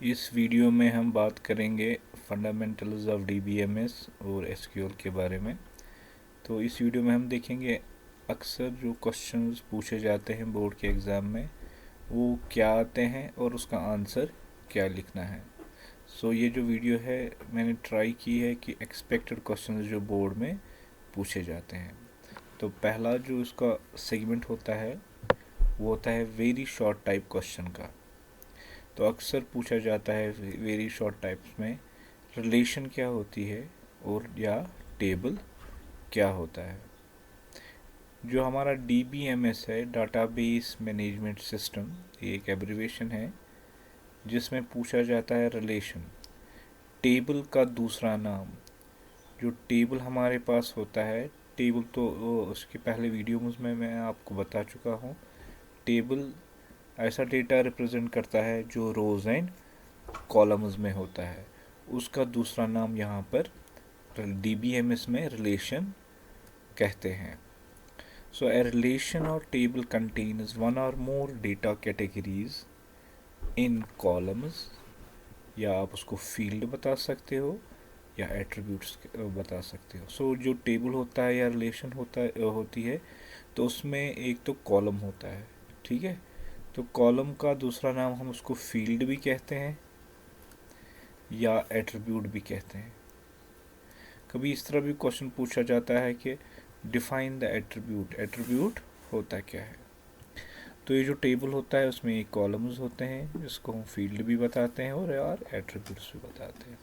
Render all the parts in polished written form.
इस वीडियो में हम बात करेंगे फंडामेंटल्स ऑफ डीबीएमएस और एसक्यूएल के बारे में। तो इस वीडियो में हम देखेंगे अक्सर जो क्वेश्चंस पूछे जाते हैं बोर्ड के एग्ज़ाम में वो क्या आते हैं और उसका आंसर क्या लिखना है। ये जो वीडियो है मैंने ट्राई की है कि एक्सपेक्टेड क्वेश्चंस जो बोर्ड में पूछे जाते हैं। तो पहला जो इसका सेगमेंट होता है वो होता है वेरी शॉर्ट टाइप क्वेश्चन का। तो अक्सर पूछा जाता है वेरी शॉर्ट टाइप्स में रिलेशन क्या होती है और या टेबल क्या होता है। जो हमारा DBMS है, डाटाबेस मैनेजमेंट सिस्टम, ये एक एब्रिवेशन है जिसमें पूछा जाता है रिलेशन, टेबल का दूसरा नाम। जो टेबल हमारे पास होता है, टेबल तो उसके पहले वीडियो में मैं आपको बता चुका हूँ। टेबल ऐसा डेटा रिप्रेजेंट करता है जो रोज एंड कॉलम्स में होता है। उसका दूसरा नाम यहाँ पर DBMS में रिलेशन कहते हैं। A relation or table contains one or more data categories in columns, या आप उसको फील्ड बता सकते हो या एट्रीब्यूट्स बता सकते हो। जो टेबल होता है या रिलेशन होती है तो उसमें एक तो कॉलम होता है, ठीक है। तो कॉलम का दूसरा नाम हम उसको फील्ड भी कहते हैं या एट्रीब्यूट भी कहते हैं। कभी इस तरह भी क्वेश्चन पूछा जाता है कि डिफाइन द एट्रीब्यूट, एट्रीब्यूट होता क्या है। तो ये जो टेबल होता है उसमें एक कॉलम्स होते हैं जिसको हम फील्ड भी बताते हैं और यार एट्रीब्यूट्स भी बताते हैं।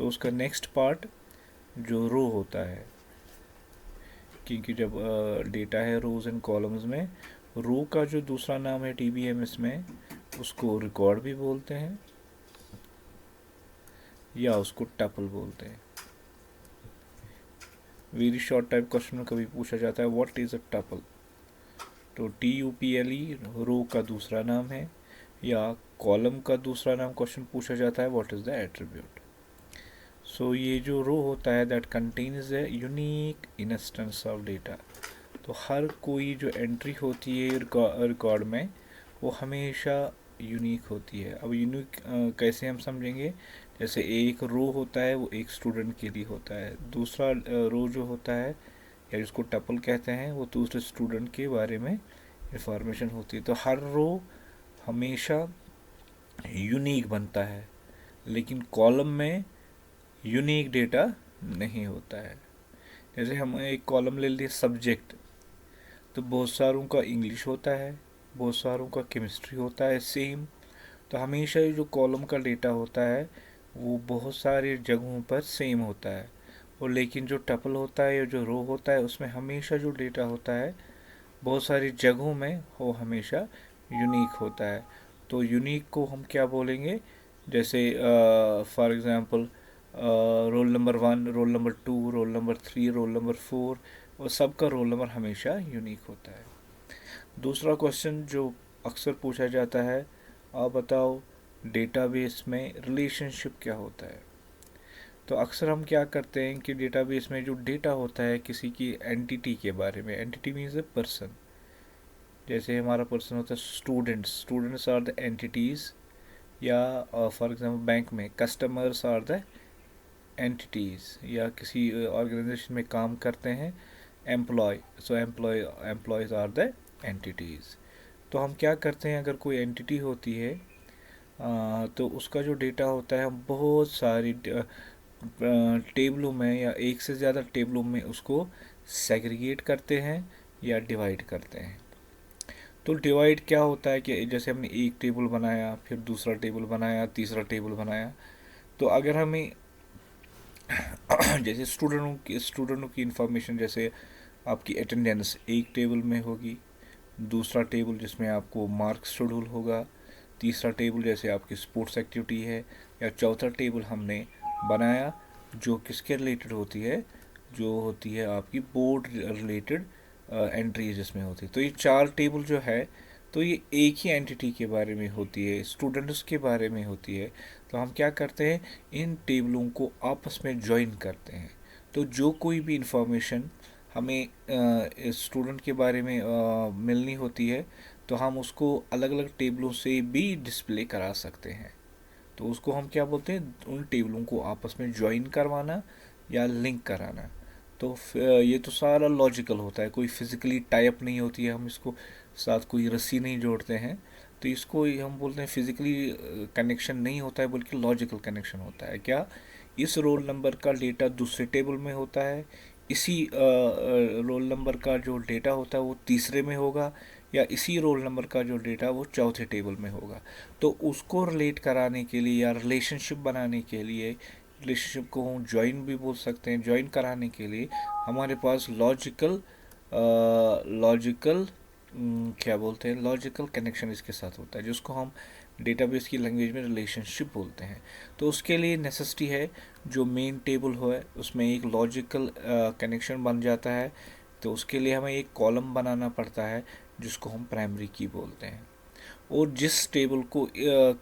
उसका नेक्स्ट पार्ट जो रो होता है, क्योंकि जब डेटा है रोज एंड कॉलम्स में, रो का जो दूसरा नाम है DBMS में उसको रिकॉर्ड भी बोलते हैं या उसको टपल बोलते हैं। वेरी शॉर्ट टाइप क्वेश्चन में कभी पूछा जाता है व्हाट इज अ टपल। तो TUPLE रो का दूसरा नाम है, या कॉलम का दूसरा नाम क्वेश्चन पूछा जाता है व्हाट इज द एट्रीब्यूट। ये जो रो होता है that contains a unique instance of data. तो हर कोई जो एंट्री होती है रिकॉर्ड में वो हमेशा यूनिक होती है। अब यूनिक कैसे हम समझेंगे, जैसे एक रो होता है वो एक स्टूडेंट के लिए होता है, दूसरा रो जो होता है या जिसको टपल कहते हैं वो दूसरे स्टूडेंट के बारे में इंफॉर्मेशन होती है। तो हर रो हमेशा यूनिक बनता है, लेकिन कॉलम में यूनिक डेटा नहीं होता है। जैसे हम एक कॉलम ले लिए सब्जेक्ट, तो बहुत सारों का इंग्लिश होता है, बहुत सारों का केमिस्ट्री होता है सेम। तो हमेशा ये जो कॉलम का डेटा होता है वो बहुत सारे जगहों पर सेम होता है, और लेकिन जो टपल होता है या जो रो होता है उसमें हमेशा जो डेटा होता है बहुत सारी जगहों में वो हमेशा यूनिक होता है। तो यूनिक को हम क्या बोलेंगे, जैसे for example roll number 1, roll number 2, roll number 3, roll number 4, और सबका रोल नंबर हमेशा यूनिक होता है। दूसरा क्वेश्चन जो अक्सर पूछा जाता है, आप बताओ डेटाबेस में रिलेशनशिप क्या होता है। तो अक्सर हम क्या करते हैं कि डेटाबेस में जो डेटा होता है किसी की एंटिटी के बारे में, एंटिटी मीन्स ए पर्सन। जैसे हमारा पर्सन होता है students, students are the entities, या फॉर एग्जांपल बैंक में कस्टमर्स आर द एंटिटीज़, या किसी ऑर्गेनाइजेशन में काम करते हैं employ, employees are the entities. तो हम क्या करते हैं, अगर कोई एंटिटी होती है तो उसका जो डेटा होता है हम बहुत सारी टेबलों में या एक से ज़्यादा टेबलों में उसको सेग्रीगेट करते हैं या डिवाइड करते हैं। तो डिवाइड क्या होता है कि जैसे हमने एक टेबल बनाया, फिर दूसरा टेबल बनाया, तीसरा टेबल बनाया। तो अगर हमें जैसे स्टूडेंटों की इंफॉर्मेशन, जैसे आपकी अटेंडेंस एक टेबल में होगी, दूसरा टेबल जिसमें आपको मार्क्स शेड्यूल होगा, तीसरा टेबल जैसे आपकी स्पोर्ट्स एक्टिविटी है, या चौथा टेबल हमने बनाया जो किसके रिलेटेड होती है, जो होती है आपकी बोर्ड रिलेटेड एंट्रीज जिसमें होती है। तो ये चार टेबल जो है तो ये एक ही एंटिटी के बारे में होती है, स्टूडेंट्स के बारे में होती है। तो हम क्या करते हैं, इन टेबलों को आपस में ज्वाइन करते हैं। तो जो कोई भी इंफॉर्मेशन हमें स्टूडेंट के बारे में मिलनी होती है तो हम उसको अलग अलग टेबलों से भी डिस्प्ले करा सकते हैं। तो उसको हम क्या बोलते हैं, उन टेबलों को आपस में ज्वाइन करवाना या लिंक कराना। तो ये तो सारा लॉजिकल होता है, कोई फिजिकली टाइप नहीं होती है, हम इसको साथ कोई रस्सी नहीं जोड़ते हैं। तो इसको हम बोलते हैं फिजिकली कनेक्शन नहीं होता है, बल्कि लॉजिकल कनेक्शन होता है। क्या, इस रोल नंबर का डेटा दूसरे टेबल में होता है, इसी रोल नंबर का जो डेटा होता है वो तीसरे में होगा, या इसी रोल नंबर का जो डेटा वो चौथे टेबल में होगा। तो उसको रिलेट कराने के लिए या रिलेशनशिप बनाने के लिए, रिलेशनशिप को हम ज्वाइन भी बोल सकते हैं, ज्वाइन कराने के लिए हमारे पास लॉजिकल लॉजिकल क्या बोलते हैं, लॉजिकल कनेक्शन इसके साथ होता है, जिसको हम डेटाबेस की लैंग्वेज में रिलेशनशिप बोलते हैं। तो उसके लिए नेसेसिटी है, जो मेन टेबल हो है उसमें एक लॉजिकल कनेक्शन बन जाता है। तो उसके लिए हमें एक कॉलम बनाना पड़ता है, जिसको हम प्राइमरी की बोलते हैं। और जिस टेबल को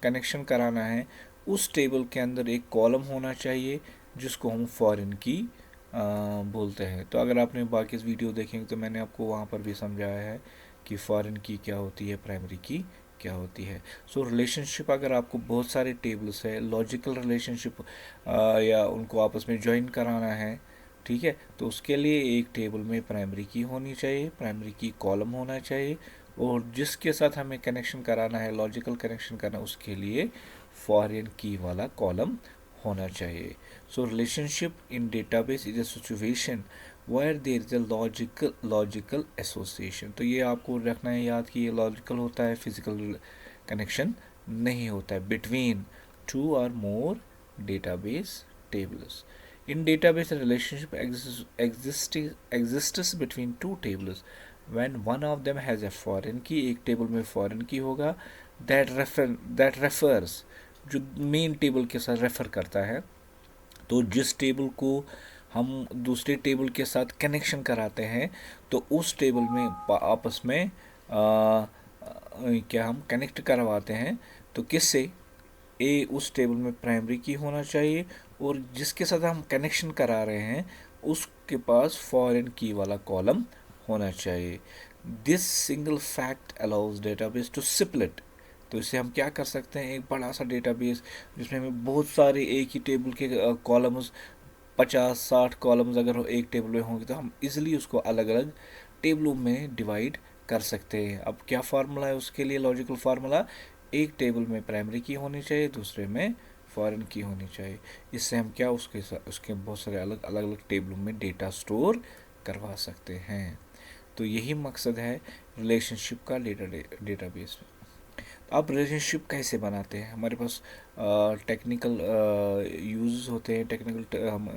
कनेक्शन कराना है, उस टेबल के अंदर एक कॉलम होना चाहिए, जिसको हम फॉरेन की बोलते हैं। तो अगर आपने बाकी इस वीडियो देखेंगे तो मैंने आपको वहाँ पर भी समझाया है कि फॉरेन की क्या होती है, प्राइमरी की क्या होती है। सो रिलेशनशिप, अगर आपको बहुत सारे टेबल्स है, लॉजिकल रिलेशनशिप या उनको आपस में ज्वाइन कराना है, ठीक है, तो उसके लिए एक टेबल में प्राइमरी की होनी चाहिए, प्राइमरी की कॉलम होना चाहिए, और जिसके साथ हमें कनेक्शन कराना है, लॉजिकल कनेक्शन करना, उसके लिए फॉरेन की वाला कॉलम होना चाहिए। So relationship in database is a situation where there is a logical association. तो ये आपको रखना है याद कि ये लॉजिकल होता है, फिजिकल कनेक्शन नहीं होता है बिटवीन टू और मोर database tables. In database, a relationship exists between two tables. When one of them has a foreign key, एक टेबल में फॉरेन की होगा, that refers, जो मेन टेबल के साथ रेफर करता है। तो जिस टेबल को हम दूसरे टेबल के साथ कनेक्शन कराते हैं, तो उस टेबल में आपस में क्या हम कनेक्ट करवाते हैं, तो किससे, ए उस टेबल में प्राइमरी की होना चाहिए, और जिसके साथ हम कनेक्शन करा रहे हैं उसके पास फॉरेन की वाला कॉलम होना चाहिए। This single fact allows database to split. तो इसे हम क्या कर सकते हैं, एक बड़ा सा डेटाबेस जिसमें हमें बहुत सारे एक ही टेबल के कॉलम्स, 50-60 कॉलम्स अगर एक टेबल में होंगे, तो हम इजीली उसको अलग अलग टेबलों में डिवाइड कर सकते हैं। अब क्या फार्मूला है उसके लिए, लॉजिकल फार्मूला, एक टेबल में प्राइमरी की होनी चाहिए, दूसरे में फॉरेन की होनी चाहिए। इससे हम क्या उसके बहुत सारे अलग अलग टेबलों में डेटा स्टोर करवा सकते हैं। तो यही मकसद है रिलेशनशिप का डेटाबेस में। अब रिलेशनशिप कैसे बनाते हैं, हमारे पास टेक्निकल यूज होते हैं, टेक्निकल हम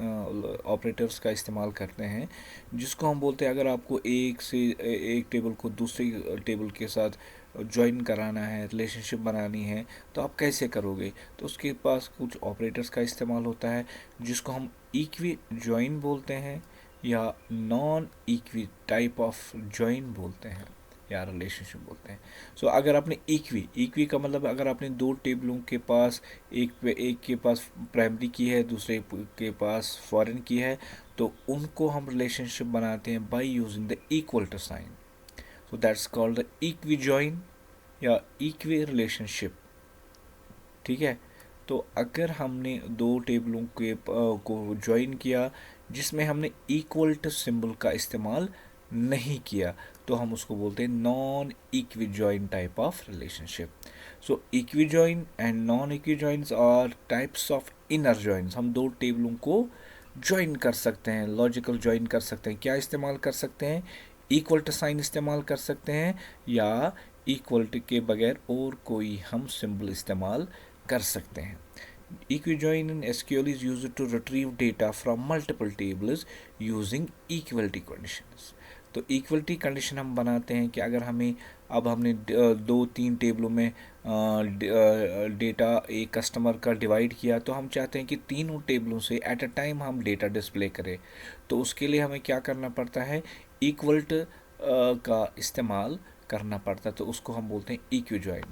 ऑपरेटर्स का इस्तेमाल करते हैं, जिसको हम बोलते हैं, अगर आपको एक टेबल को दूसरे टेबल के साथ ज्वाइन कराना है, रिलेशनशिप बनानी है, तो आप कैसे करोगे। तो उसके पास कुछ ऑपरेटर्स का इस्तेमाल होता है, जिसको हम इक्वी ज्वाइन बोलते हैं, या non equi type of join बोलते हैं, या रिलेशनशिप बोलते हैं। सो अगर आपने इक्वी का मतलब, अगर आपने दो टेबलों के पास एक के पास प्राइमरी की है, दूसरे के पास फॉरेन की है, तो उनको हम रिलेशनशिप बनाते हैं by using the equal to sign. So that's called the equi join या इक्वी रिलेशनशिप, ठीक है। तो अगर हमने दो टेबलों के को ज्वाइन किया जिसमें हमने इक्वल टू सिंबल का इस्तेमाल नहीं किया, तो हम उसको बोलते हैं non equi join type of relationship. So equi join and non equi joins are types of inner joins. हम दो टेबलों को ज्वाइन कर सकते हैं, लॉजिकल ज्वाइन कर सकते हैं, क्या इस्तेमाल कर सकते हैं, इक्वल टू साइन इस्तेमाल कर सकते हैं, या इक्वल टू के बगैर और कोई हम सिंबल इस्तेमाल कर सकते हैं। Equijoin in SQL is used to retrieve data from multiple tables using equality conditions. तो इक्वलिटी कंडीशन हम बनाते हैं कि अगर हमें, अब हमने दो तीन टेबलों में डेटा एक कस्टमर का डिवाइड किया, तो हम चाहते हैं कि तीनों टेबलों से एट अ टाइम हम डेटा डिस्प्ले करें। तो उसके लिए हमें क्या करना पड़ता है, इक्वल्ट का इस्तेमाल करना पड़ता है। तो उसको हम बोलते हैं इक्विजॉइन।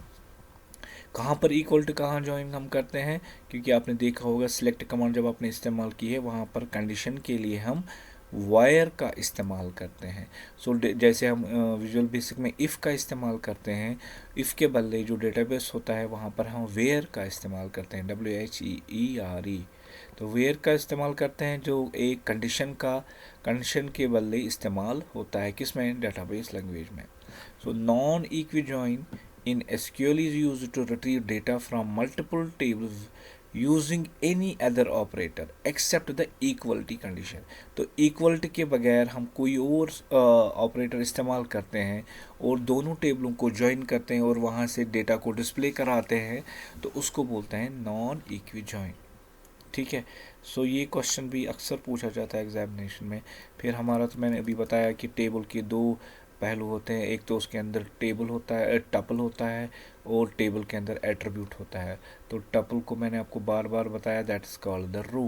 कहाँ पर इक्वल टू कहाँ ज्वाइन हम करते हैं, क्योंकि आपने देखा होगा सिलेक्ट कमांड जब आपने इस्तेमाल की है, वहाँ पर कंडीशन के लिए हम वायर का इस्तेमाल करते हैं। सो जैसे हम विजुअल बेसिक में इफ़ का इस्तेमाल करते हैं, इफ़ के बदले जो डेटाबेस होता है वहाँ पर हम वेयर का इस्तेमाल करते हैं, WHERE। तो वेयर का इस्तेमाल करते हैं जो एक कंडीशन के बदले इस्तेमाल होता है किसमें, डेटाबेस लैंग्वेज में। So non equijoin in SQL is used to retrieve data from multiple tables using any other operator except the equality condition। तो equality के बगैर हम कोई और ऑपरेटर इस्तेमाल करते हैं और दोनों टेबलों को ज्वाइन करते हैं और वहाँ से डेटा को डिस्प्ले कराते हैं, तो उसको बोलते हैं नॉन इक्वी ज्वाइन। ठीक है। सो ये क्वेश्चन भी अक्सर पूछा जाता है एग्जामिनेशन में। फिर हमारा, तो मैंने अभी बताया कि टेबल के दो पहलू होते हैं, एक तो उसके अंदर टेबल होता है, टपल होता है, और टेबल के अंदर एट्रीब्यूट होता है। तो टपल को मैंने आपको बार बार बताया, that is called the row.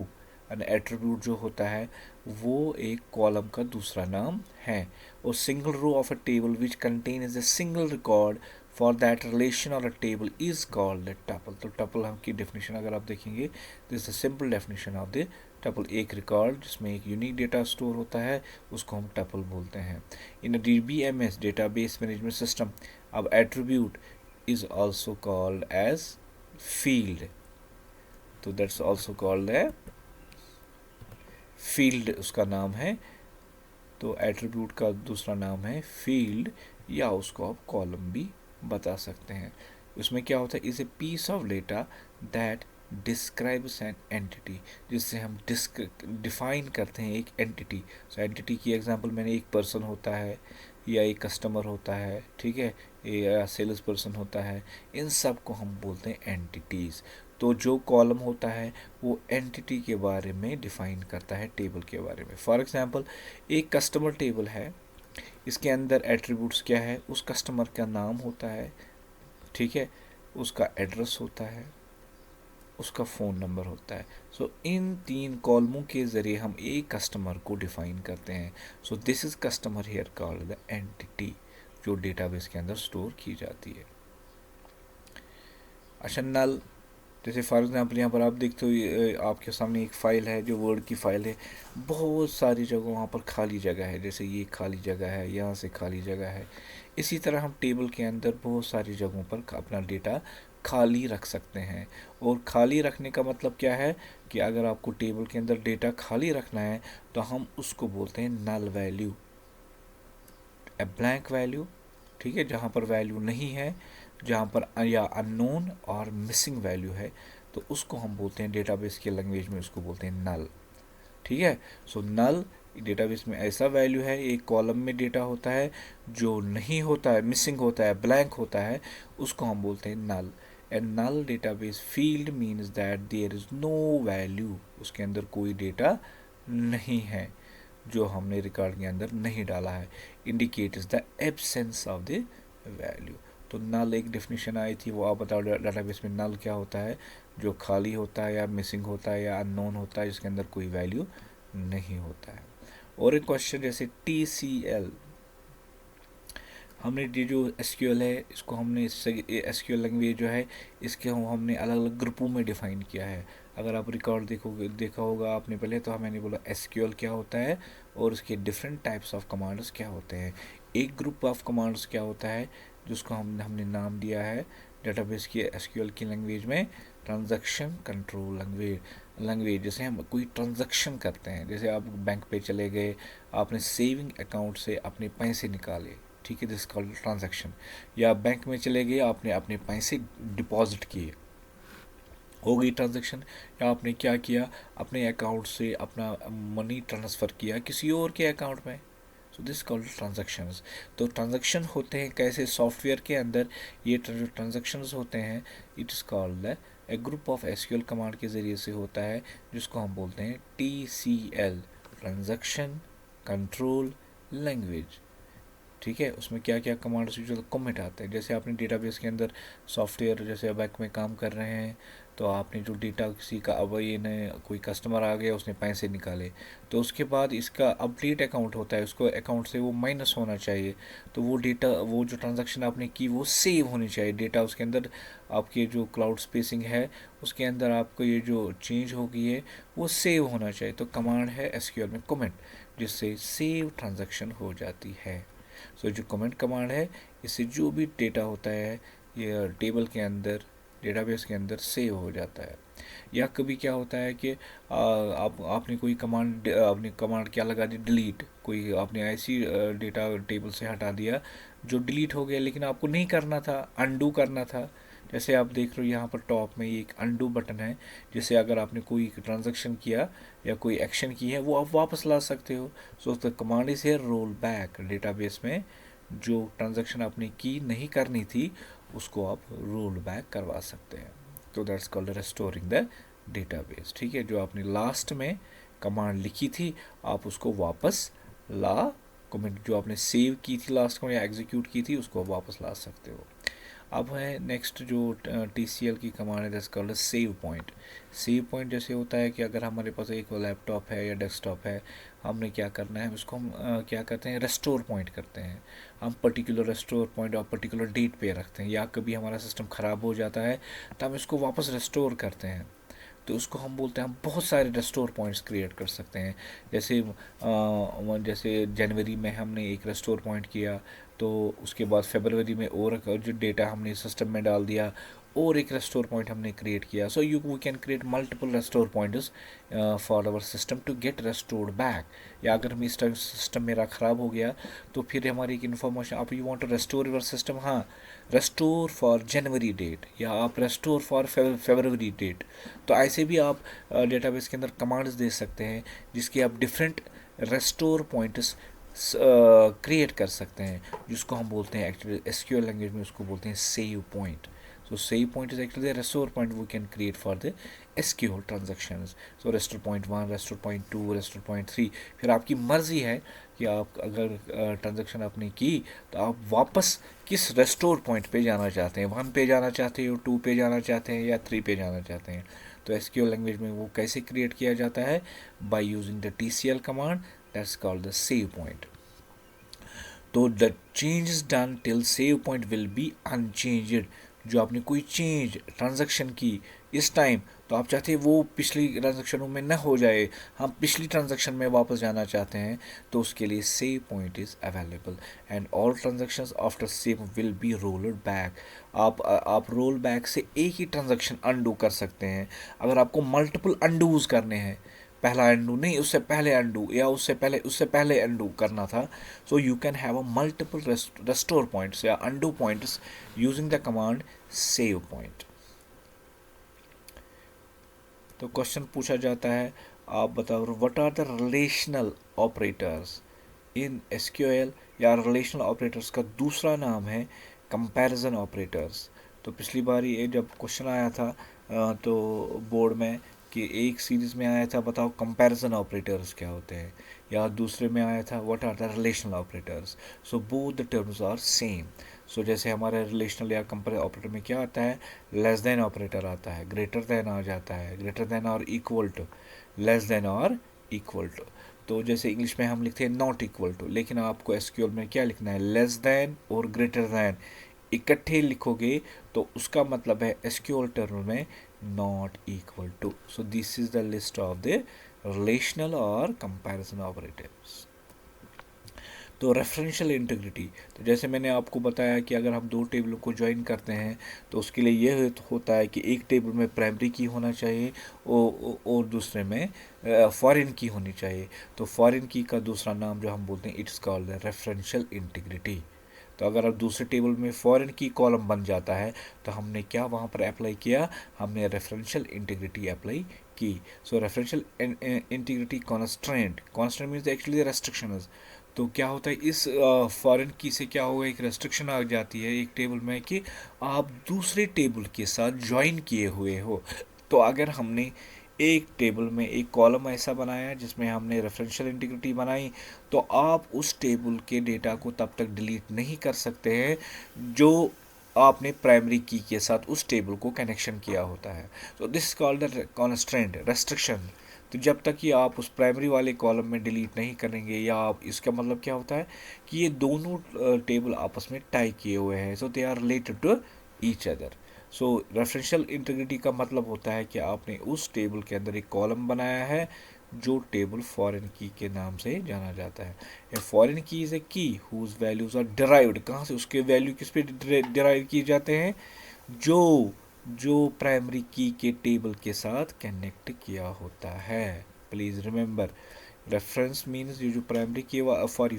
And attribute जो होता है वो एक कॉलम का दूसरा नाम है। और single row of a table which contain is a single record for that relation or a table is called the tuple. तो टपल हम की डेफिनेशन अगर आप देखेंगे, this is the simple definition of the tuple. एक record जिसमें एक unique data store होता है उसको हम टपल बोलते हैं। In a DBMS database management system, अब attribute is also called as field. तो दैट्स ऑल्सो कॉल्ड है फील्ड, उसका नाम है। तो एट्रीब्यूट का दूसरा नाम है फील्ड, या उसको आप कॉलम भी बता सकते हैं। उसमें क्या होता है, is a piece of data that describes an entity, जिससे हम डिफाइन करते हैं एक एंटिटी। सो एंटिटी की एग्जांपल मैंने, एक पर्सन होता है या एक कस्टमर होता है, ठीक है, या सेल्स पर्सन होता है, इन सब को हम बोलते हैं एंटिटीज़। तो जो कॉलम होता है वो एंटिटी के बारे में डिफाइन करता है टेबल के बारे में। फॉर एग्जांपल, एक कस्टमर टेबल है, इसके अंदर एट्रीब्यूट्स क्या है, उस कस्टमर का नाम होता है, ठीक है, उसका एड्रेस होता है, उसका फ़ोन नंबर होता है। सो इन तीन कॉलमों के ज़रिए हम एक कस्टमर को डिफ़ाइन करते हैं। So this is customer here called the entity, जो डेटाबेस के अंदर स्टोर की जाती है। अच्छा, नल, जैसे फॉर एग्जांपल यहाँ पर आप देखते हो, आपके सामने एक फ़ाइल है जो वर्ड की फ़ाइल है, बहुत सारी जगह वहाँ पर खाली जगह है, जैसे ये खाली जगह है, यहाँ से खाली जगह है। इसी तरह हम टेबल के अंदर बहुत सारी जगहों पर अपना डेटा खाली रख सकते हैं। और खाली रखने का मतलब क्या है कि अगर आपको टेबल के अंदर डेटा खाली रखना है तो हम उसको बोलते हैं null value, a blank value, ठीक है, जहाँ पर वैल्यू नहीं है, जहाँ पर या अननोन और मिसिंग वैल्यू है, तो उसको हम बोलते हैं डेटाबेस के लैंग्वेज में, उसको बोलते हैं नल। ठीक है। सो नल डेटाबेस में ऐसा वैल्यू है, एक कॉलम में डेटा होता है जो नहीं होता है, मिसिंग होता है, ब्लैंक होता है, उसको हम बोलते हैं null. And null database field means that there is no value, उसके अंदर कोई डेटा नहीं है जो हमने रिकॉर्ड के अंदर नहीं डाला है, indicate is the absence of the value. तो नल एक डेफिनेशन आई थी, वो आप बताओ डाटाबेस में नल क्या होता है, जो खाली होता है या मिसिंग होता है या अननोन होता है, जिसके अंदर कोई वैल्यू नहीं होता है। और एक क्वेश्चन जैसे TCL, हमने ये जो SQL है इसको हमने SQL लैंग्वेज जो है इसके हमने अलग अलग ग्रुपों में डिफ़ाइन किया है। अगर आप रिकॉर्ड देखा होगा आपने पहले, तो मैंने बोला SQL क्या होता है और उसके डिफरेंट टाइप्स ऑफ कमांड्स क्या होते हैं। एक ग्रुप ऑफ कमांड्स क्या होता है जिसको हमने नाम दिया है डेटाबेस की SQL की लैंग्वेज में, ट्रांजैक्शन कंट्रोल लैंग्वेज। जैसे हम कोई ट्रांजैक्शन करते हैं, जैसे आप बैंक पे चले गए, आपने सेविंग अकाउंट से अपने पैसे निकाले, ठीक है, दिस कॉल्ड ट्रांजैक्शन। या बैंक में चले गए, आपने अपने पैसे डिपॉजिट किए, हो गई ट्रांजैक्शन। या आपने क्या किया, अपने अकाउंट से अपना मनी ट्रांसफ़र किया किसी और के अकाउंट में, सो दिस कॉल्ड ट्रांजैक्शंस। तो ट्रांजैक्शन होते हैं कैसे सॉफ्टवेयर के अंदर, ये जो ट्रांजैक्शंस होते हैं it is called a group of SQL command के ज़रिए से होता है, जिसको हम बोलते हैं TCL, ट्रांजैक्शन कंट्रोल लैंग्वेज। ठीक है। उसमें क्या क्या कमांड्स यूजल कमेंट आते हैं, जैसे आपने डेटाबेस के अंदर सॉफ्टवेयर जैसे बैंक में काम कर रहे हैं, तो आपने जो डेटा किसी का, अब ये नए कोई कस्टमर आ गया उसने पैसे निकाले, तो उसके बाद इसका अपडेट अकाउंट होता है, उसको अकाउंट से वो माइनस होना चाहिए। तो वो डेटा, वो जो ट्रांजैक्शन आपने की वो सेव होनी चाहिए, डेटा उसके अंदर आपके जो क्लाउड स्पेसिंग है उसके अंदर आपको ये जो चेंज हो गई है वो सेव होना चाहिए। तो कमांड है SQL में कमेंट। जिससे सेव ट्रांजैक्शन हो जाती है। सो जो कमेंट कमांड है, इससे जो भी डेटा होता है ये टेबल के अंदर, डेटाबेस के अंदर सेव हो जाता है। या कभी क्या होता है कि आपने कोई कमांड, आपने कमांड क्या लगा दी, डिलीट, कोई आपने ऐसी डेटा टेबल से हटा दिया जो डिलीट हो गया, लेकिन आपको नहीं करना था, अनडू करना था। जैसे आप देख रहे हो यहाँ पर टॉप में ये एक अनडू बटन है, जिससे अगर आपने कोई ट्रांजैक्शन किया या कोई एक्शन की है वो आप वापस ला सकते हो। So the command is here roll back. Database में जो ट्रांजैक्शन आपने की नहीं करनी थी उसको आप रोल बैक करवा सकते हैं। तो that's called restoring the database. ठीक है, जो आपने लास्ट में कमांड लिखी थी आप उसको वापस ला, कमेंट जो आपने सेव की थी लास्ट में या एग्जीक्यूट की थी उसको वापस ला सकते हो। अब है नेक्स्ट जो TCL की कमांड है, that's called save point. Save point जैसे होता है कि अगर हमारे पास एक लैपटॉप है या डेस्कटॉप है, हमने क्या करना है उसको हम क्या करते हैं, रेस्टोर पॉइंट करते हैं। हम पर्टिकुलर रेस्टोर पॉइंट और पर्टिकुलर डेट पे रखते हैं, या कभी हमारा सिस्टम ख़राब हो जाता है तो हम इसको वापस रेस्टोर करते हैं। तो उसको हम बोलते हैं, हम बहुत सारे रेस्टोर पॉइंट्स क्रिएट कर सकते हैं। जैसे जनवरी में हमने एक रेस्टोर पॉइंट किया, तो उसके बाद फरवरी में और जो डेटा हमने सिस्टम में डाल दिया और एक रेस्टोर पॉइंट हमने क्रिएट किया। So you we can create multiple restore points for our system to get restored back. या अगर हम इस टाइम सिस्टम मेरा ख़राब हो गया तो फिर हमारी एक इन्फॉर्मेशन, आप you want to restore your system, हाँ रेस्टोर फॉर जनवरी डेट या आप रेस्टोर फॉर फरवरी डेट। तो ऐसे भी आप डेटाबेस के अंदर कमांड्स दे सकते हैं जिसके आप डिफरेंट रेस्टोर पॉइंट्स क्रिएट कर सकते हैं, जिसको हम बोलते हैं एक्चुअली SQL लैंग्वेज में उसको बोलते हैं save point. So save point is actually the restore point we can create for the SQL transactions. So restore point 1, restore point 2, restore point 3। फिर आपकी मर्ज़ी है कि आप अगर ट्रांजेक्शन आपने की तो आप वापस किस रेस्टोर पॉइंट पे जाना चाहते हैं, 1 पे जाना चाहते हो, 2 पे जाना चाहते हैं या 3 पे जाना चाहते हैं। तो SQL लैंग्वेज में वो कैसे क्रिएट किया जाता है, by using the TCL command, that's called the save point. तो the changes done till save point will be unchanged. जो आपने कोई चेंज ट्रांजैक्शन की इस टाइम, तो आप चाहते हैं वो पिछली ट्रांजैक्शनों में ना हो जाए, हम पिछली ट्रांजैक्शन में वापस जाना चाहते हैं, तो उसके लिए save point is available and all transactions after save will be rolled back. आप रोल बैक से एक ही ट्रांजैक्शन अनडू कर सकते हैं। अगर आपको मल्टीपल अनडूज करने हैं, पहला अनडू नहीं, उससे पहले अनडू या उससे पहले अनडू करना था, so you can have a multiple restore points या undo points using the command save point. तो क्वेश्चन पूछा जाता है, आप बताओ what are the relational operators in SQL, या रिलेशनल ऑपरेटर्स का दूसरा नाम है कंपैरिजन ऑपरेटर्स। तो पिछली बार ये जब क्वेश्चन आया था तो बोर्ड में कि एक सीरीज़ में आया था बताओ कंपैरिजन ऑपरेटर्स क्या होते हैं, या दूसरे में आया था what are the relational operators. So both the terms are same. So जैसे हमारे रिलेशनल या कंपेयर ऑपरेटर में क्या आता है, लेस देन ऑपरेटर आता है, ग्रेटर देन आ जाता है, ग्रेटर देन और इक्वल टू, लेस देन और इक्वल टू। तो जैसे इंग्लिश में हम लिखते हैं नॉट इक्वल टू, लेकिन आपको SQL में क्या लिखना है, लेस देन और ग्रेटर देन इकट्ठे लिखोगे तो उसका मतलब है SQL टर्म में not equal to. So this is the list of the relational और कंपैरिजन ऑपरेटर्स। तो रेफरेंशियल इंटीग्रिटी, तो जैसे मैंने आपको बताया कि अगर हम दो टेबलों को ज्वाइन करते हैं तो उसके लिए ये होता है कि एक टेबल में प्राइमरी की होना चाहिए और दूसरे में फॉरेन की होनी चाहिए। तो फॉरेन की का दूसरा नाम जो हम बोलते हैं इट्स कॉल्ड रेफरेंशियल इंटीग्रिटी। तो अगर अब दूसरे टेबल में फॉरेन की कॉलम बन जाता है तो हमने क्या वहाँ पर अप्लाई किया, हमने रेफरेंशियल इंटीग्रिटी अप्लाई की। So referential integrity constraint, constraint means actually restriction. तो क्या होता है, इस फॉरेन की से क्या होगा, एक रेस्ट्रिक्शन आ जाती है एक टेबल में कि आप दूसरे टेबल के साथ ज्वाइन किए हुए हो। तो अगर हमने एक टेबल में एक कॉलम ऐसा बनाया जिसमें हमने रेफरेंशियल इंटीग्रिटी बनाई, तो आप उस टेबल के डेटा को तब तक डिलीट नहीं कर सकते हैं जो आपने प्राइमरी की के साथ उस टेबल को कनेक्शन किया होता है। तो this called the constraint, restriction. तो जब तक कि आप उस प्राइमरी वाले कॉलम में डिलीट नहीं करेंगे, या आप, इसका मतलब क्या होता है कि ये दोनों टेबल आपस में टाई किए हुए हैं, so they are related to each other. So referential integrity का मतलब होता है कि आपने उस टेबल के अंदर एक कॉलम बनाया है जो टेबल फॉरेन की के नाम से जाना जाता है। ए फॉरेन की इज ए की हुज वैल्यूज आर डिराइव्ड, कहाँ से उसके वैल्यू किस पे डिराइव किए जाते हैं, जो जो प्राइमरी की के टेबल के साथ कनेक्ट किया होता है। प्लीज रिमेंबर, रेफरेंस मीन्स ये जो प्राइमरी की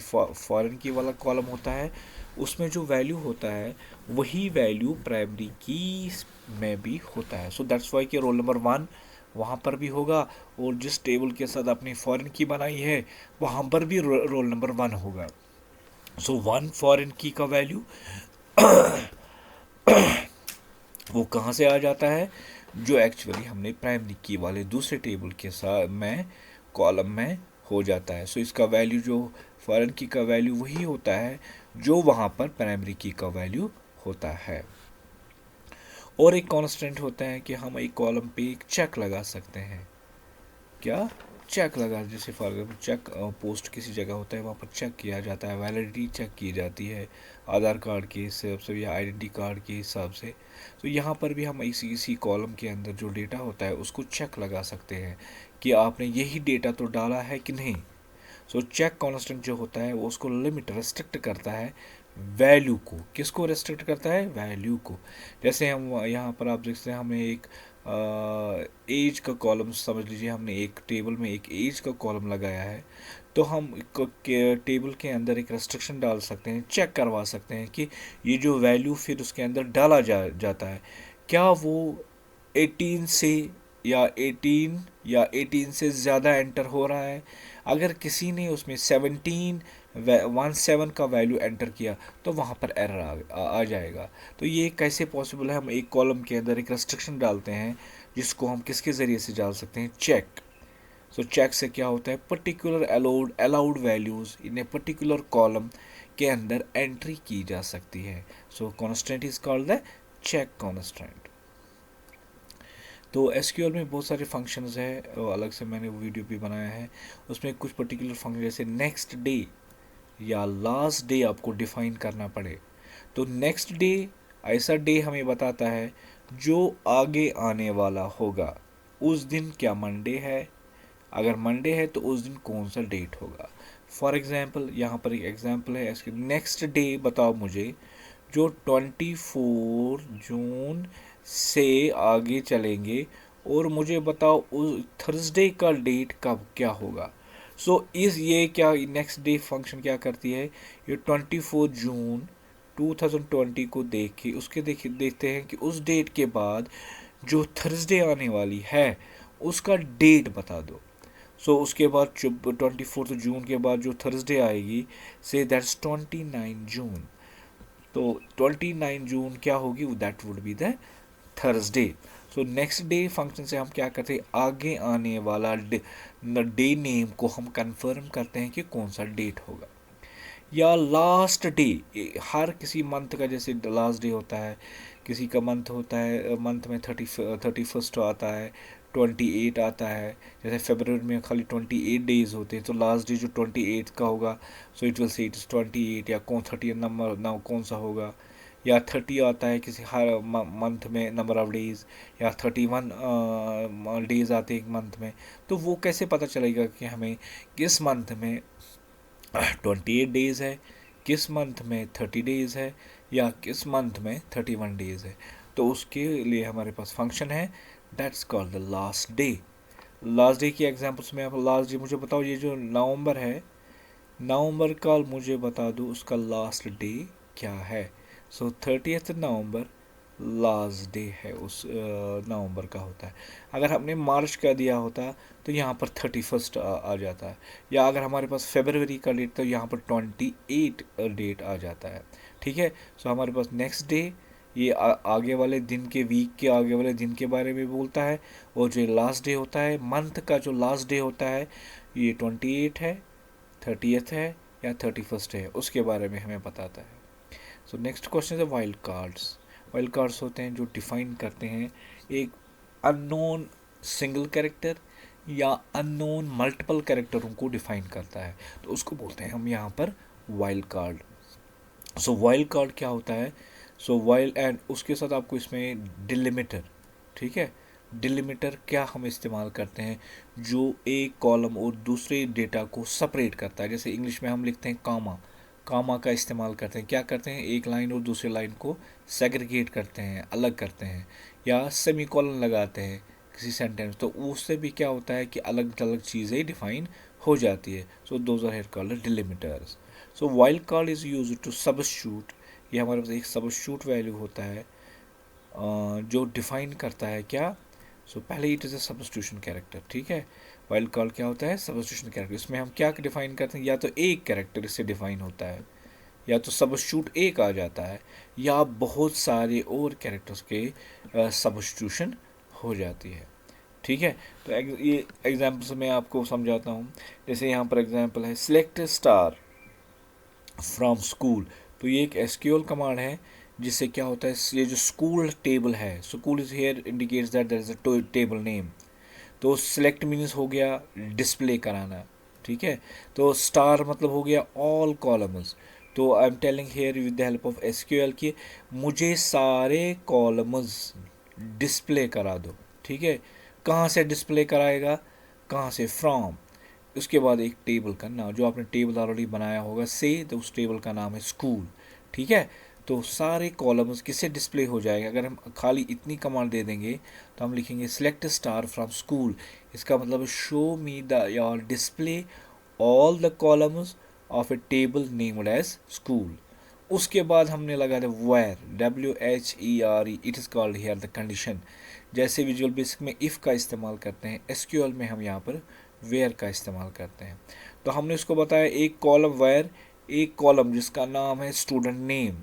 फॉरेन की वाला कॉलम होता है उसमें जो वैल्यू होता है वही वैल्यू प्राइमरी की में भी होता है। सो दैट्स वाई कि रोल नंबर 1 वहाँ पर भी होगा, और जिस टेबल के साथ आपने फॉरेन की बनाई है वहाँ पर भी रोल नंबर 1 होगा। सो 1 फॉरेन की का वैल्यू वो कहाँ से आ जाता है, जो एक्चुअली हमने प्राइमरी की वाले दूसरे टेबल के साथ में कॉलम में हो जाता है। सो इसका वैल्यू जो फॉरेन की का वैल्यू वही होता है जो वहाँ पर प्राइमरी की का वैल्यू होता है। और एक कांस्टेंट होता है कि हम एक कॉलम पे एक चेक लगा सकते हैं। क्या चेक लगा, जैसे फॉर एग्जाम्पल चेक पोस्ट किसी जगह होता है वहाँ पर चेक किया जाता है, वैलिडिटी चेक की जाती है आधार कार्ड के हिसाब से या आइडेंटिटी कार्ड के हिसाब से। तो यहाँ पर भी हम इसी कॉलम के अंदर जो डेटा होता है उसको चेक लगा सकते हैं कि आपने यही डेटा तो डाला है कि नहीं। सो चेक कांस्टेंट जो होता है वो उसको लिमिट रेस्ट्रिक्ट करता है वैल्यू को। किसको रेस्ट्रिक्ट करता है, वैल्यू को। जैसे हम यहाँ पर आप देखते हैं हमने एक एज का कॉलम समझ लीजिए, हमने एक टेबल में एक एज का कॉलम लगाया है, तो हम टेबल के अंदर एक रेस्ट्रिक्शन डाल सकते हैं, चेक करवा सकते हैं कि ये जो वैल्यू फिर उसके अंदर डाला जाता है क्या वो 18 से या 18 से ज़्यादा एंटर हो रहा है। अगर किसी ने उसमें 17 का वैल्यू एंटर किया तो वहाँ पर एरर आ जाएगा। तो ये कैसे पॉसिबल है, हम एक कॉलम के अंदर एक रेस्ट्रिक्शन डालते हैं जिसको हम किसके ज़रिए से डाल सकते हैं, चेक। सो चेक से क्या होता है, particular allowed values in a particular column के अंदर एंट्री की जा सकती है। So constant is called the check constant. तो एसक्यूएल में बहुत सारे फंक्शंस है, अलग से मैंने वीडियो भी बनाया है, उसमें कुछ पर्टिकुलर फंक्शन जैसे नेक्स्ट डे या लास्ट डे आपको डिफाइन करना पड़े। तो नेक्स्ट डे ऐसा डे हमें बताता है जो आगे आने वाला होगा, उस दिन क्या मंडे है, अगर मंडे है तो उस दिन कौन सा डेट होगा। फॉर एग्जाम्पल यहाँ पर एक एग्जाम्पल है इसके, नेक्स्ट डे बताओ मुझे जो 24 जून से आगे चलेंगे, और मुझे बताओ उस थर्सडे का डेट कब क्या होगा। सो इस ये क्या नेक्स्ट डे फंक्शन क्या करती है, ये 24 जून 2020 को देख के उसके देखते हैं कि उस डेट के बाद जो थर्सडे आने वाली है उसका डेट बता दो। सो उसके बाद 24 जून के बाद जो थर्सडे आएगी, से दैट्स 29 जून। तो 29 जून क्या होगी, that would be the Thursday. So next day function से हम क्या करते हैं, आगे आने वाला डे नेम को हम कंफर्म करते हैं कि कौन सा डेट होगा। या लास्ट डे, हर किसी मंथ का जैसे लास्ट डे होता है, किसी का मंथ होता है, मंथ में 31 आता है, 28 आता है। जैसे फरवरी में खाली 28 डेज होते हैं, तो लास्ट डे जो 28 का होगा, so it will say it is 28, या कौन 30 नंबर ना कौन सा होगा। या 30 आता है किसी हर मंथ में नंबर ऑफ डेज, या 31 डेज आते हैं एक मंथ में। तो वो कैसे पता चलेगा कि हमें किस मंथ में 28 डेज़ है, किस मंथ में 30 डेज़ है, या किस मंथ में 31 डेज़ है। तो उसके लिए हमारे पास फंक्शन है that's called the last day. Last day की एग्जांपल्स में आप लास्ट डे मुझे बताओ, ये जो नवंबर है, नवंबर का मुझे बता दो उसका लास्ट डे क्या है। सो 30 नवंबर लास्ट डे है उस नवंबर का होता है। अगर हमने मार्च का दिया होता तो यहाँ पर 31 आ जाता है, या अगर हमारे पास फरवरी का डेट तो यहाँ पर 28 डेट आ जाता है। ठीक है। सो हमारे पास नेक्स्ट डे ये आगे वाले दिन के, वीक के आगे वाले दिन के बारे में बोलता है, और जो लास्ट डे होता है मंथ का, जो लास्ट डे होता है ये 28 है, 30th है या 31 है, उसके बारे में हमें बताता है। सो नेक्स्ट क्वेश्चन है वाइल्ड कार्ड्स। वाइल्ड कार्ड्स होते हैं जो डिफाइन करते हैं एक अननोन सिंगल कैरेक्टर या अननोन मल्टीपल कैरेक्टरों को डिफाइन करता है, तो उसको बोलते हैं हम यहाँ पर वाइल्ड कार्ड। सो वाइल्ड कार्ड क्या होता है, सो वाइल्ड एंड उसके साथ आपको इसमें डिलिमिटर, ठीक है, डिलिमिटर क्या हम इस्तेमाल करते हैं, जो एक कॉलम और दूसरे डेटा को सेपरेट करता है। जैसे इंग्लिश में हम लिखते हैं कामा, कामा का इस्तेमाल करते हैं, क्या करते हैं, एक लाइन और दूसरी लाइन को सेग्रीगेट करते हैं, अलग करते हैं। या सेमी कॉलन लगाते हैं किसी सेंटेंस, तो उससे भी क्या होता है कि अलग अलग चीज़ें डिफाइन हो जाती है। So those are here called delimiters. So wild card is use to substitute, ये हमारे पास एक सबस्टिट्यूट वैल्यू होता है जो डिफाइन करता है क्या। सो पहले it is a substitution character, ठीक है। वाइल्ड कार्ड क्या होता है, सबस्टिट्यूशन कैरेक्टर। इसमें हम क्या डिफाइन करते हैं, या तो एक कैरेक्टर इससे डिफाइन होता है, या तो सबस्टिट्यूट एक आ जाता है, या बहुत सारे और कैरेक्टर्स के सबस्टिट्यूशन हो जाती है, ठीक है। तो ये एग्जाम्पल से मैं आपको समझाता हूँ। जैसे यहाँ पर एग्जाम्पल है सिलेक्ट स्टार फ्रॉम स्कूल, तो ये एक एसक्यूएल कमांड है जिससे क्या होता है, ये जो स्कूल टेबल है, school is here indicates that there is a table name. तो सिलेक्ट मीन्स हो गया डिस्प्ले कराना, ठीक है। तो स्टार मतलब हो गया ऑल कॉलम्स। तो I am telling here with the help of SQL कि मुझे सारे कॉलम्स डिस्प्ले करा दो, ठीक है। कहाँ से डिस्प्ले कराएगा, कहाँ से, फ्रॉम, उसके बाद एक टेबल का नाम, जो आपने टेबल ऑलरेडी बनाया होगा से, तो उस टेबल का नाम है स्कूल, ठीक है। तो सारे कॉलम्स किससे डिस्प्ले हो जाएगा, अगर हम खाली इतनी कमांड दे देंगे तो हम लिखेंगे सिलेक्ट स्टार फ्रॉम स्कूल, इसका मतलब show me the your display all the columns of a table named as school. उसके बाद हमने लगा दिया where, WHERE, it is called here the condition. जैसे विजुअल बेसिक में इफ़ का इस्तेमाल करते हैं, एसक्यूएल में हम यहाँ पर वेयर का इस्तेमाल करते हैं। तो हमने उसको बताया एक कॉलम वेयर, एक कॉलम जिसका नाम है स्टूडेंट नेम,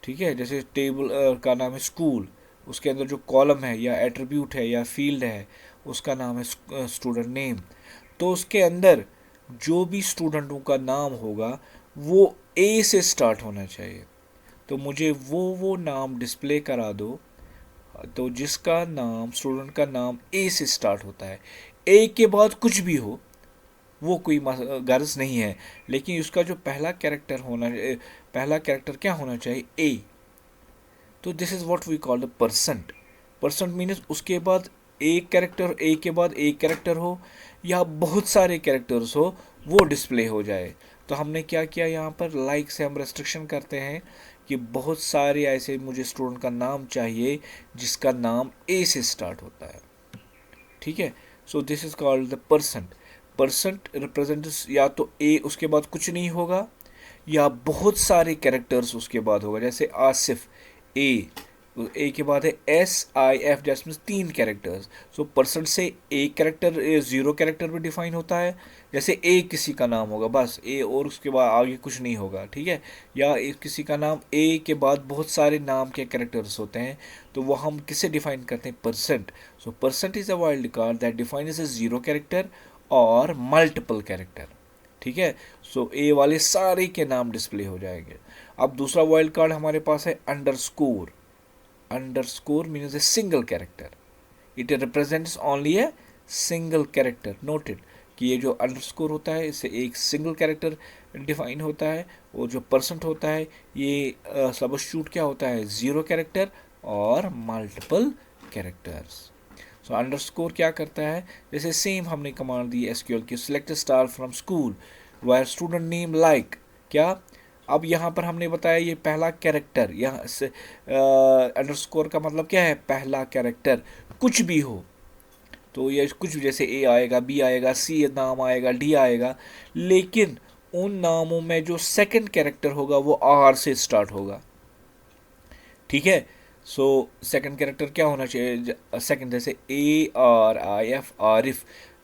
ठीक है। जैसे टेबल का नाम है स्कूल, उसके अंदर जो कॉलम है या एट्रीब्यूट है या फील्ड है उसका नाम है स्टूडेंट नेम। तो उसके अंदर जो भी स्टूडेंटों का नाम होगा वो ए से स्टार्ट होना चाहिए। तो मुझे वो नाम डिस्प्ले करा दो तो जिसका नाम, स्टूडेंट का नाम ए से स्टार्ट होता है। ए के बाद कुछ भी हो वो कोई गर्ज नहीं है, लेकिन उसका जो पहला कैरेक्टर होना, पहला कैरेक्टर क्या होना चाहिए, ए। तो this is what we call the percent. Percent means उसके बाद एक कैरेक्टर, ए के बाद एक कैरेक्टर हो या बहुत सारे कैरेक्टर्स हो, वो डिस्प्ले हो जाए। तो हमने क्या किया यहाँ पर, लाइक से हम रेस्ट्रिक्शन करते हैं कि बहुत सारे ऐसे मुझे स्टूडेंट का नाम चाहिए जिसका नाम ए से स्टार्ट होता है, ठीक है। सो this is called the percent. Percent represents या तो ए उसके बाद कुछ नहीं होगा या बहुत सारे कैरेक्टर्स उसके बाद होगा। जैसे आसिफ, ए के बाद है SIF, जैसे तीन कैरेक्टर्स। सो परसेंट से एक कैरेक्टर, ज़ीरो कैरेक्टर भी डिफाइन होता है। जैसे ए किसी का नाम होगा, बस ए और उसके बाद आगे कुछ नहीं होगा, ठीक है। या किसी का नाम, ए के बाद बहुत सारे नाम के कैरेक्टर्स होते हैं, तो वो हम किसे डिफाइन करते हैं, percent. So percent is a wild card that defines a zero character और मल्टीपल कैरेक्टर, ठीक है। सो ए वाले सारे के नाम डिस्प्ले हो जाएंगे। अब दूसरा वाइल्ड कार्ड हमारे पास है underscore. Underscore means a single character. It represents only a single character. Noted कि ये जो अंडरस्कोर होता है इससे एक सिंगल कैरेक्टर डिफाइन होता है, और जो परसेंट होता है ये सबस्टिट्यूट क्या होता है, ज़ीरो कैरेक्टर और मल्टीपल कैरेक्टर्स। सो अंडरस्कोर क्या करता है, जैसे सेम हमने कमांड दी एसक्यूएल की select star from school wire student name like, क्या, अब यहाँ पर हमने बताया ये पहला कैरेक्टर, यहाँ से अंडरस्कोर का मतलब क्या है, पहला कैरेक्टर कुछ भी हो, तो ये कुछ जैसे ए आएगा, बी आएगा, सी नाम आएगा, डी आएगा, लेकिन उन नामों में जो सेकंड कैरेक्टर होगा वो आर से स्टार्ट होगा, ठीक है। सो सेकंड कैरेक्टर क्या होना चाहिए, सेकंड, जैसे ARIF, आरिफ,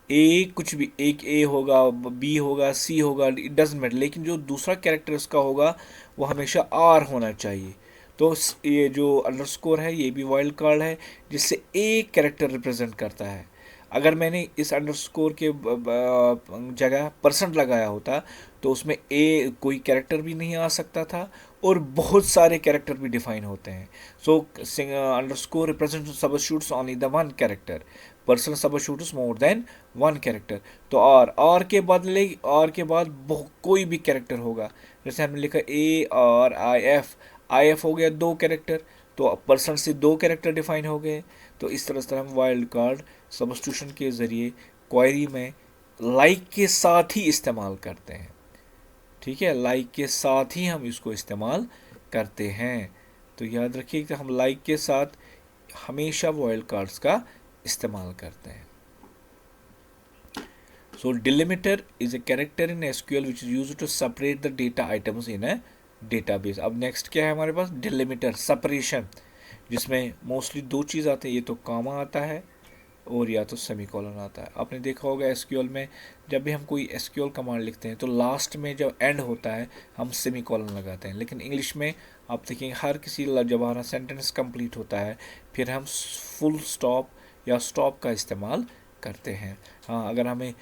ए कुछ भी, एक ए होगा, बी होगा, सी होगा, इट डजेंट मैटर, लेकिन जो दूसरा कैरेक्टर इसका होगा वो हमेशा आर होना चाहिए। तो ये जो अंडरस्कोर है ये भी वाइल्ड कार्ड है जिससे एक कैरेक्टर रिप्रेजेंट करता है। अगर मैंने इस अंडरस्कोर के जगह परसेंट लगाया होता तो उसमें ए कोई कैरेक्टर भी नहीं आ सकता था और बहुत सारे कैरेक्टर भी डिफाइन होते हैं। So underscore represent substitutes only the one character, percent substitutes more than one character. तो आर के बदले, आर के बाद कोई भी कैरेक्टर होगा, जैसे हमने लिखा ARIF, IF हो गया दो कैरेक्टर, तो पर्सन से दो कैरेक्टर डिफाइन हो गए। तो इस तरह हम वाइल्ड कार्ड सब्स्टिट्यूशन के ज़रिए क्वेरी में लाइक के साथ ही इस्तेमाल करते हैं। ठीक है, लाइक के साथ ही हम इसको इस्तेमाल करते हैं। तो याद रखिए कि हम लाइक के साथ हमेशा वाइल्ड कार्ड्स का इस्तेमाल करते हैं। So delimiter is a character in SQL which is used to separate the data items in a database। अब नेक्स्ट क्या है हमारे पास, डिलिमिटर, सेपरेशन, जिसमें मोस्टली दो चीज़ आते हैं, ये तो कामा आता है और या तो सेमीकोलन आता है। आपने देखा होगा एसक्यूएल में जब भी हम कोई एसक्यूएल कमांड लिखते हैं तो लास्ट में जब एंड होता है हम सेमीकोलन लगाते हैं, लेकिन इंग्लिश में आप देखेंगे हर किसी जब हमारा सेंटेंस कंप्लीट होता है फिर हम फुल स्टॉप या स्टॉप का इस्तेमाल करते हैं। हाँ, अगर हमें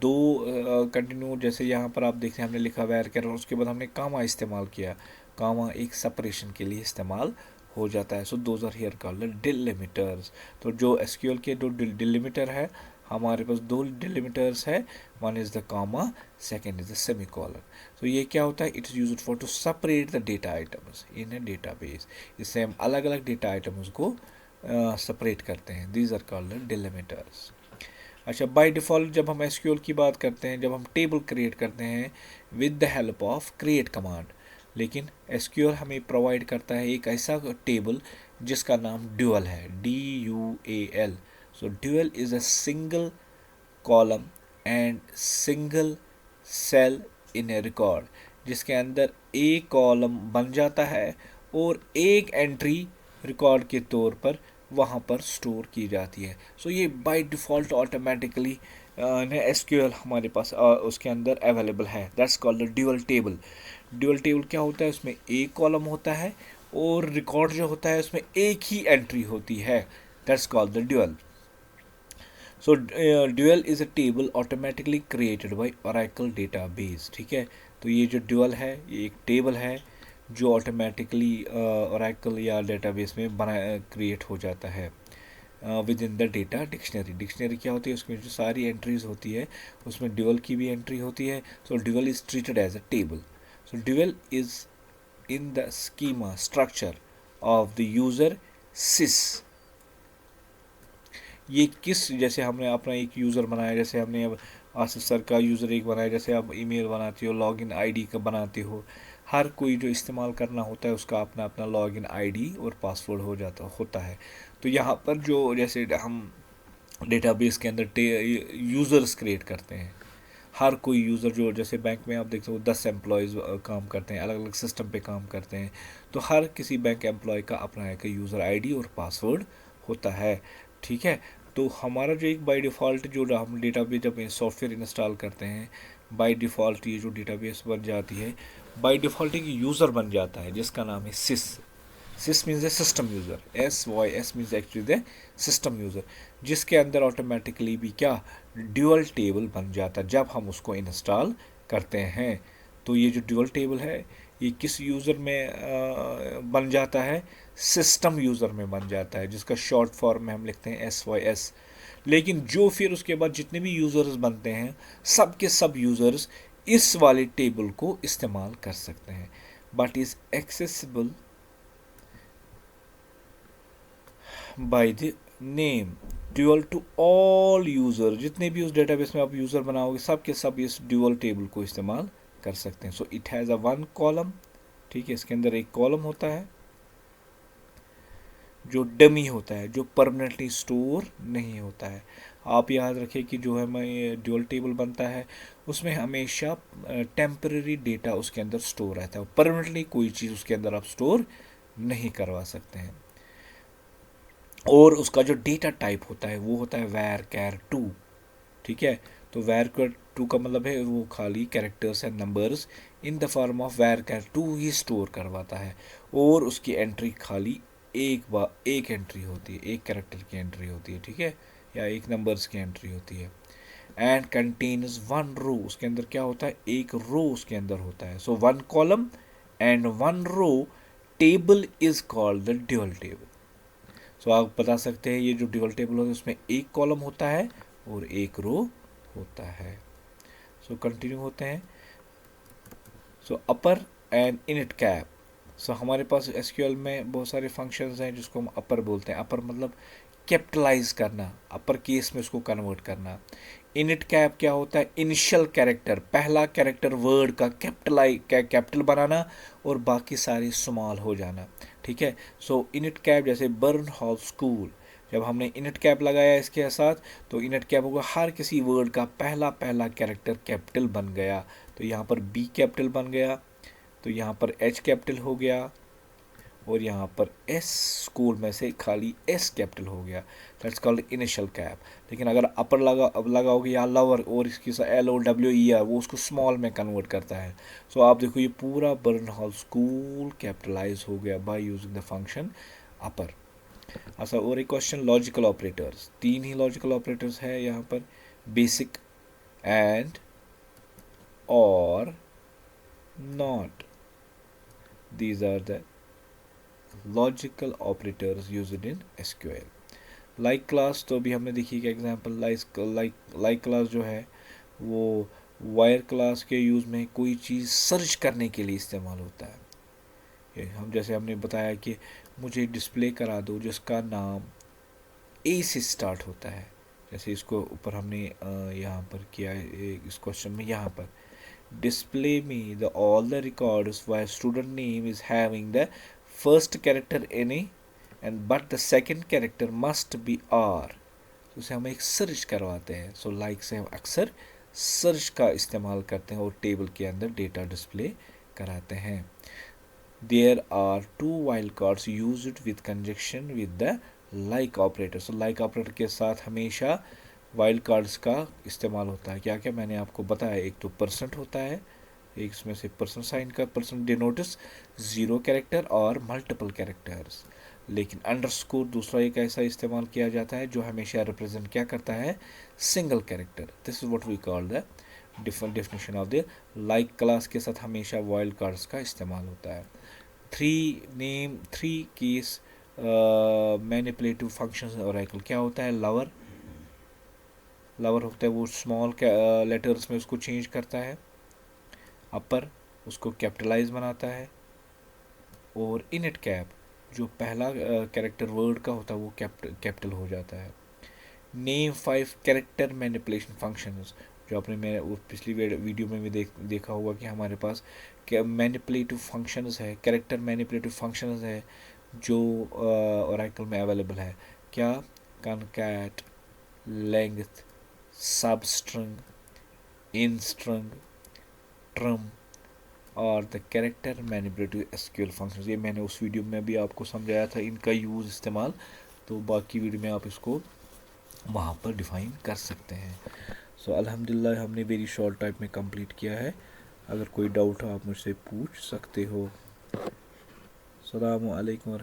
दो कंटिन्यू, जैसे यहाँ पर आप देखते हैं हमने लिखा वेयर कर, उसके बाद हमने कामा इस्तेमाल किया, कामा एक सेपरेशन के लिए इस्तेमाल हो जाता है। So those are here called delimiters. तो जो एसक्यूएल के दो डिलिमिटर है, हमारे पास दो डिलिमिटर्स है, one is the comma, second is the semicolon. तो ये क्या होता है, it is used for to separate the data items in a database. इससे हम अलग अलग डेटा आइटम्स को सेपरेट करते हैं। These are called delimiters. अच्छा, बाय डिफ़ॉल्ट जब हम एसक्यूएल की बात करते हैं, जब हम टेबल क्रिएट करते हैं with the help of create command, लेकिन एसक्यूएल हमें प्रोवाइड करता है एक ऐसा टेबल जिसका नाम ड्यूअल है, DUAL। So dual is a single column and single cell in a record, जिसके अंदर एक कॉलम बन जाता है और एक एंट्री रिकॉर्ड के तौर पर वहाँ पर स्टोर की जाती है। सो ये बाय डिफ़ॉल्ट ऑटोमेटिकली एसक्यूएल हमारे पास उसके अंदर अवेलेबल है। That's called the dual table. Dual table क्या होता है, उसमें एक कॉलम होता है और रिकॉर्ड जो होता है उसमें एक ही एंट्री होती है। That's called the dual. So dual is a table automatically created by Oracle database. ठीक है, तो ये जो ड्यूअल है ये एक टेबल है जो ऑटोमेटिकली ओरेकल या डेटाबेस में क्रिएट हो जाता है with in the data dictionary. Dictionary क्या होती है, उसमें जो सारी एंट्रीज होती है उसमें ड्यूअल की भी एंट्री होती है। So dual is treated as a table. So dual is in the schema structure of the user sys. ये किस, जैसे हमने अपना एक यूज़र बनाया, जैसे हमने अब आसिफ सर का यूज़र एक बनाया, जैसे आप ईमेल बनाते हो, लॉगिन आईडी का बनाते हो, हर कोई जो इस्तेमाल करना होता है उसका अपना अपना लॉगिन आईडी और पासवर्ड होता है। तो यहाँ पर जो जैसे हम डेटाबेस के अंदर यूज़र्स क्रिएट करते हैं, हर कोई यूज़र जो, जैसे बैंक में आप देखते हो 10 एम्प्लॉयज़ काम करते हैं, अलग अलग सिस्टम पे काम करते हैं, तो हर किसी बैंक एम्प्लॉय का अपना एक यूज़र आईडी और पासवर्ड होता है। ठीक है, तो हमारा जो एक बाय डिफ़ॉल्ट जो हम डेटाबेस जब सॉफ्टवेयर इंस्टॉल करते हैं, बाय डिफ़ॉल्ट ये जो डेटाबेस बन जाती है, बाय डिफ़ॉल्ट एक यूज़र बन जाता है जिसका नाम है sys. Sys means a system user, SYS means actually the system user, जिसके अंदर ऑटोमेटिकली भी क्या ड्यूअल टेबल बन जाता है जब हम उसको इंस्टॉल करते हैं। तो ये जो ड्यूअल टेबल है ये किस यूज़र में बन जाता है, सिस्टम यूज़र में बन जाता है, जिसका शॉर्ट फॉर्म में हम लिखते हैं SYS। लेकिन जो फिर उसके बाद जितने भी यूज़र्स बनते हैं सब के सब यूज़र्स इस वाले टेबल को इस्तेमाल कर सकते हैं, but is accessible by the name dual to all user. जितने भी उस डेटाबेस में आप यूज़र बनाओगे सब के सब इस ड्यूअल टेबल को इस्तेमाल कर सकते हैं। So it has a one column. ठीक है, इसके अंदर एक कॉलम होता है जो डमी होता है, जो परमानेंटली स्टोर नहीं होता है। आप याद रखें कि जो हमें ड्यूअल टेबल बनता है उसमें हमेशा टेम्परेरी डेटा उसके अंदर स्टोर रहता है, परमानेंटली कोई चीज़ उसके अंदर आप स्टोर नहीं करवा सकते हैं। और उसका जो डेटा टाइप होता है वो होता है var_char_2। ठीक है, तो var_char_2 का मतलब है वो खाली characters and numbers in the form of var_char_2 he store करवाता है, और उसकी एंट्री खाली एक एंट्री होती है, एक कैरेक्टर की एंट्री होती है। ठीक है, या एक नंबर्स की एंट्री होती है। एंड कंटेन्स वन रो, उसके अंदर क्या होता है, एक रो उसके अंदर होता है। So one column and one row table is called the dual table. सो आप बता सकते हैं ये जो ड्यूअल टेबल होता है उसमें एक कॉलम होता है और एक रो होता है। सो कंटिन्यू होते हैं। सो अपर एंड इनिट कैप, सो हमारे पास एसक्यूएल में बहुत सारे फंक्शंस हैं जिसको हम अपर बोलते हैं। अपर मतलब कैपिटलाइज करना, अपर केस में उसको कन्वर्ट करना। इनिट कैप क्या होता है? इनिशियल कैरेक्टर, पहला कैरेक्टर वर्ड का कैपिटल बनाना और बाकी सारी स्मॉल हो जाना। ठीक है। सो इनिट कैप जैसे बर्न हॉल स्कूल, जब हमने इनिट कैप लगाया इसके साथ तो इनिट कैप होगा हर किसी वर्ड का पहला पहला कैरेक्टर कैपिटल बन गया। तो यहाँ पर बी कैपिटल बन गया, तो यहाँ पर एच कैपिटल हो गया और यहाँ पर एस स्कूल में से खाली एस कैपिटल हो गया। That's called initial cap. लेकिन अगर अपर लगाओगे या लवर और इसकी L O W E R, वो उसको स्मॉल में कन्वर्ट करता है। सो आप देखो ये पूरा बर्न हॉल स्कूल कैपिटलाइज हो गया बाय यूजिंग द फंक्शन अपर। अच्छा, और एक क्वेश्चन, लॉजिकल ऑपरेटर्स। तीन ही लॉजिकल ऑपरेटर्स है यहाँ पर, बेसिक, एंड, और, not. These are the logical operators used in SQL. Like class तो अभी हमने देखी कि एग्जांपल लाइक क्लास जो है वो वायर क्लास के यूज़ में कोई चीज़ सर्च करने के लिए इस्तेमाल होता है। हम जैसे हमने बताया कि मुझे डिस्प्ले करा दो जिसका नाम ए से स्टार्ट होता है, जैसे इसको ऊपर हमने यहाँ पर किया है इस क्वेश्चन में। यहाँ पर display me the all the records where student name is having the first character any and but the second character must be R। तो उसे हम एक सर्च करवाते हैं। सो लाइक से हम अक्सर सर्च का इस्तेमाल करते हैं और टेबल के अंदर डेटा डिस्प्ले कराते हैं। There are two wild cards used with conjunction with the like operator. So like operator के साथ हमेशा वाइल्ड कार्ड्स का इस्तेमाल होता है। क्या क्या मैंने आपको बताया, एक तो परसेंट होता है, एक इसमें से परसेंट साइन का परसेंट डिनोटिस ज़ीरो कैरेक्टर और मल्टीपल कैरेक्टर्स। लेकिन अंडरस्कोर दूसरा एक ऐसा इस्तेमाल किया जाता है जो हमेशा रिप्रेजेंट क्या करता है? Single character. This is what we call the different definition of the like class के साथ हमेशा वाइल्ड कार्ड्स का इस्तेमाल होता है। Three case manipulative functions Oracle क्या होता है? लवर होता है वो स्मॉल लेटर्स में उसको चेंज करता है, अपर उसको कैपिटलाइज बनाता है, और इनिट कैप जो पहला कैरेक्टर वर्ड का होता है वो कैपिटल हो जाता है। नेम 5 कैरेक्टर मैनिपुलेशन फंक्शंस, जो आपने मेरे पिछली वीडियो में भी देखा होगा कि हमारे पास मैनिपुलेटिव फंक्शंस है, कैरेक्टर मैनिपुलेटिव फंक्शंस है जो ओरेकल में अवेलेबल है। क्या? कॉनकैट, लेंथ, सबस्ट्रिंग, इंस्ट्रिंग, ट्रम और the character manipulative SQL functions. ये मैंने उस वीडियो में भी आपको समझाया था इनका यूज़ इस्तेमाल, तो बाकी वीडियो में आप इसको वहाँ पर डिफ़ाइन कर सकते हैं। सो अल्हम्दुलिल्लाह हमने वेरी शॉर्ट टाइम में कंप्लीट किया है। अगर कोई डाउट हो आप मुझसे पूछ सकते हो। अस्सलामु अलैकुम।